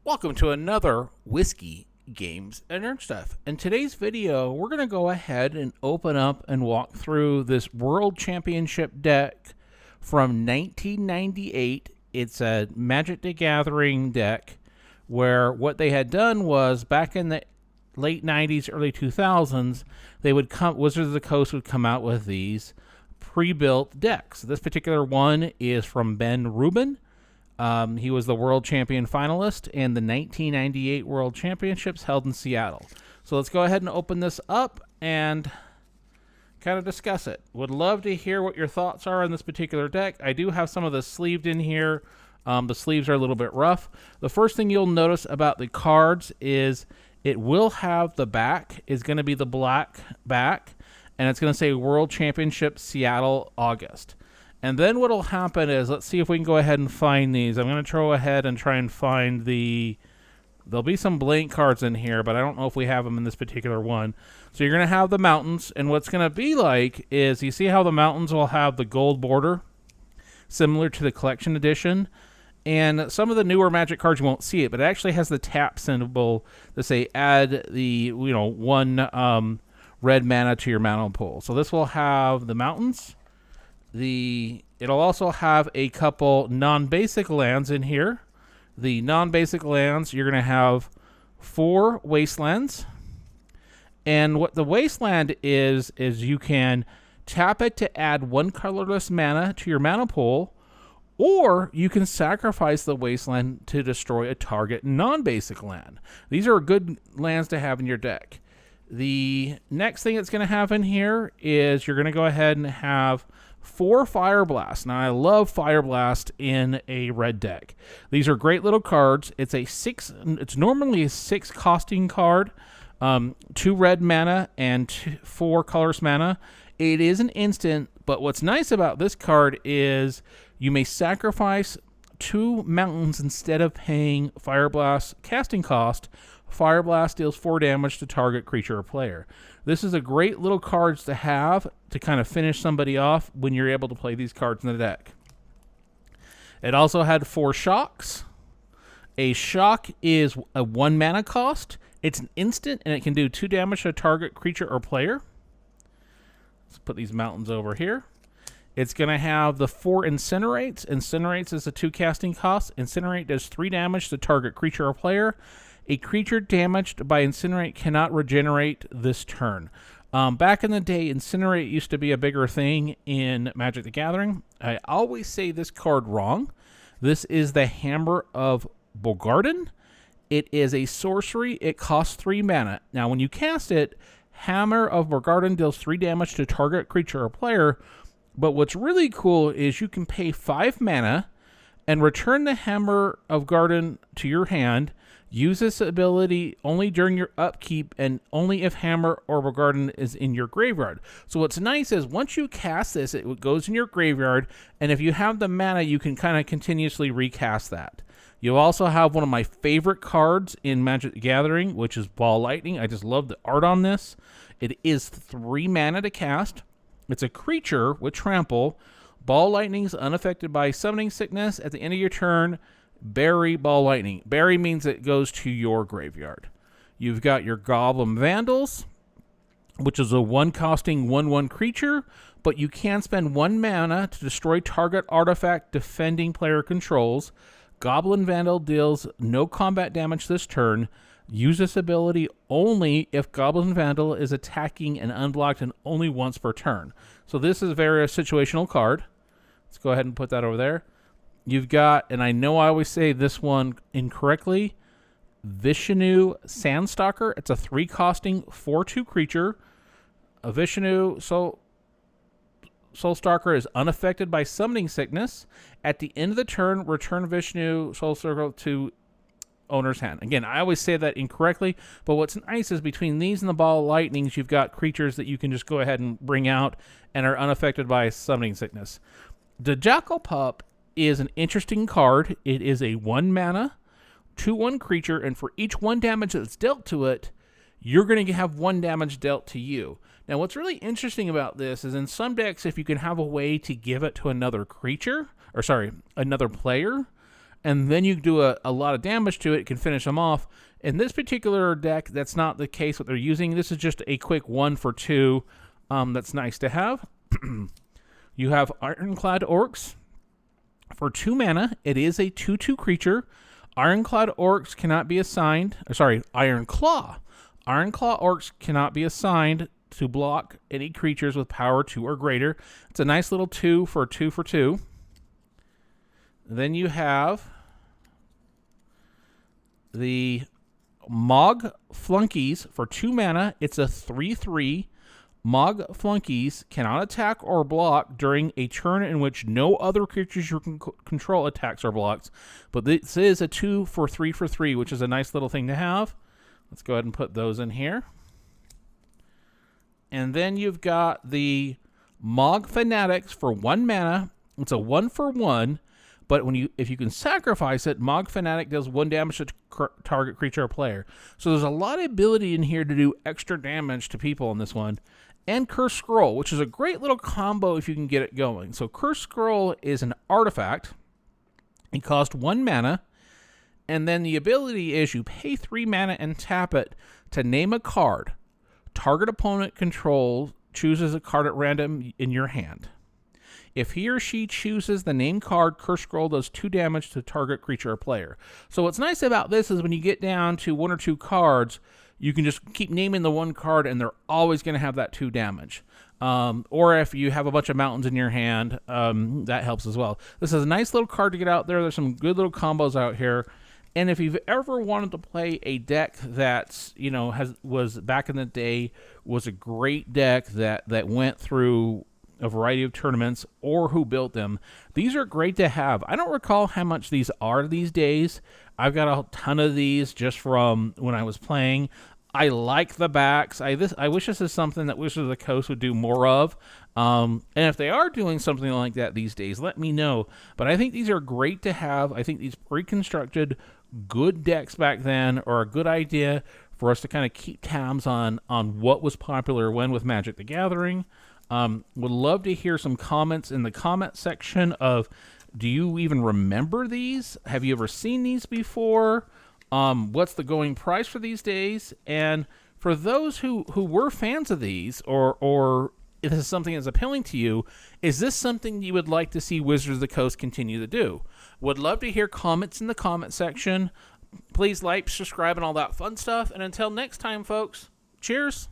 Welcome to another Whiskey Games and Nerd Stuff. In today's video, we're going to go ahead and open up and walk through this World Championship deck from 1998. It's a Magic the Gathering deck where what they had done was back in the late 90s, early 2000s, Wizards of the Coast would come out with these pre-built decks. This particular one is from Ben Rubin. He was the world champion finalist in the 1998 World Championships held in Seattle. So let's go ahead and open this up and kind of discuss it. Would love to hear what your thoughts are on this particular deck. I do have some of the sleeved in here. The sleeves are a little bit rough. The first thing you'll notice about the cards is it will have the back is going to be the black back, and it's going to say World Championship Seattle August. And then what will happen is, let's see if we can go ahead and find these. I'm going to go ahead and try and find there'll be some blank cards in here, but I don't know if we have them in this particular one. So you're going to have the mountains, and what's going to be like is, you see how the mountains will have the gold border, similar to the collection edition? And some of the newer Magic cards, you won't see it, but it actually has the tap symbol to say add the, one red mana to your mana pool. So this will have the mountains. It'll also have a couple non-basic lands in here. The non-basic lands, you're going to have 4 wastelands. And what the wasteland is you can tap it to add 1 colorless mana to your mana pool, or you can sacrifice the wasteland to destroy a target non-basic land. These are good lands to have in your deck. The next thing it's going to have in here is you're going to go ahead and have 4 Fire Blast. Now, I love Fire Blast in a red deck. These are great little cards. It's normally a 6 costing card, 2 red mana and 4 colorless mana. It is an instant, but what's nice about this card is you may sacrifice 2 mountains instead of paying Fire Blast casting cost. Fire Blast deals 4 damage to target creature or player. This is a great little cards to have to kind of finish somebody off when you're able to play these cards in the deck. It also had 4 shocks. A shock is a 1 mana cost. It's an instant, and it can do 2 damage to a target creature or player. Let's put these mountains over here. It's going to have the 4 Incinerates. Incinerates is a 2 casting cost. Incinerate does 3 damage to target creature or player. A creature damaged by Incinerate cannot regenerate this turn. Back in the day, Incinerate used to be a bigger thing in Magic the Gathering. I always say this card wrong. This is the Hammer of Bogarden. It is a sorcery. It costs 3 mana. Now, when you cast it, Hammer of Bogarden deals 3 damage to target creature or player. But what's really cool is you can pay 5 mana and return the Hammer of Garden to your hand. Use this ability only during your upkeep and only if Hammer or Bogarden is in your graveyard. So what's nice is once you cast this, it goes in your graveyard, and if you have the mana, you can kind of continuously recast that. You'll also have one of my favorite cards in Magic the Gathering, which is Ball Lightning. I just love the art on this. It is 3 mana to cast. It's a creature with trample. Ball Lightning is unaffected by summoning sickness. At the end of your turn, bury Ball Lightning. Bury means it goes to your graveyard. You've got your Goblin Vandals, which is a 1 costing 1/1 creature, but you can spend 1 mana to destroy target artifact defending player controls. Goblin Vandal deals no combat damage this turn. Use this ability only if Goblin Vandal is attacking and unblocked and only once per turn. So this is a very situational card. Let's go ahead and put that over there. You've got, and I know I always say this one incorrectly, Vishnu Sandstalker. It's a 3 costing 4/2 creature. A Vishnu Soulstalker is unaffected by summoning sickness. At the end of the turn, return Vishnu Soulstalker to owner's hand. Again, I always say that incorrectly, but what's nice is between these and the Ball Lightnings, you've got creatures that you can just go ahead and bring out and are unaffected by summoning sickness. The Jackal Pup is an interesting card. It is a 1 mana, 2/1 creature, and for each 1 damage that's dealt to it, you're going to have 1 damage dealt to you. Now, what's really interesting about this is in some decks, if you can have a way to give it to another creature, another player, and then you do a lot of damage to it, it can finish them off. In this particular deck, that's not the case what they're using. This is just a quick 1 for 2 that's nice to have. You have Ironclad Orcs. For 2 mana, it is a 2/2 creature. Ironclad Orcs cannot be assigned, Ironclaw. Ironclaw Orcs cannot be assigned to block any creatures with power 2 or greater. It's a nice little 2 for 2 for 2. Then you have the Mog Flunkies for 2 mana. It's a 3/3. Mog Flunkies cannot attack or block during a turn in which no other creatures you can control attacks or blocks. But this is a 2 for 3, which is a nice little thing to have. Let's go ahead and put those in here. And then you've got the Mog Fanatics for 1 mana. It's a 1 for 1. But if you can sacrifice it, Mog Fanatic does 1 damage to target creature or player. So there's a lot of ability in here to do extra damage to people on this one. And Curse Scroll, which is a great little combo if you can get it going. So Curse Scroll is an artifact. It costs 1 mana. And then the ability is you pay 3 mana and tap it to name a card. Target opponent controls chooses a card at random in your hand. If he or she chooses the named card, Curse Scroll does 2 damage to target creature or player. So what's nice about this is when you get down to 1 or 2 cards, you can just keep naming the one card and they're always going to have that 2 damage. Or if you have a bunch of mountains in your hand, that helps as well. This is a nice little card to get out there. There's some good little combos out here. And if you've ever wanted to play a deck that's, was back in the day, was a great deck that went through a variety of tournaments or who built them, these are great to have. I don't recall how much these are these days. I've got a ton of these just from when I was playing. I like the backs. I wish this is something that Wizards of the Coast would do more of. And if they are doing something like that these days, let me know. But I think these are great to have. I think these pre-constructed good decks back then are a good idea for us to kind of keep tabs on what was popular when with Magic the Gathering. Would love to hear some comments in the comment section of, do you even remember these? Have you ever seen these before? What's the going price for these days? And for those who were fans of these, or if this is something that's appealing to you, is this something you would like to see Wizards of the Coast continue to do? Would love to hear comments in the comment section. Please like, subscribe, and all that fun stuff. And until next time, folks, cheers.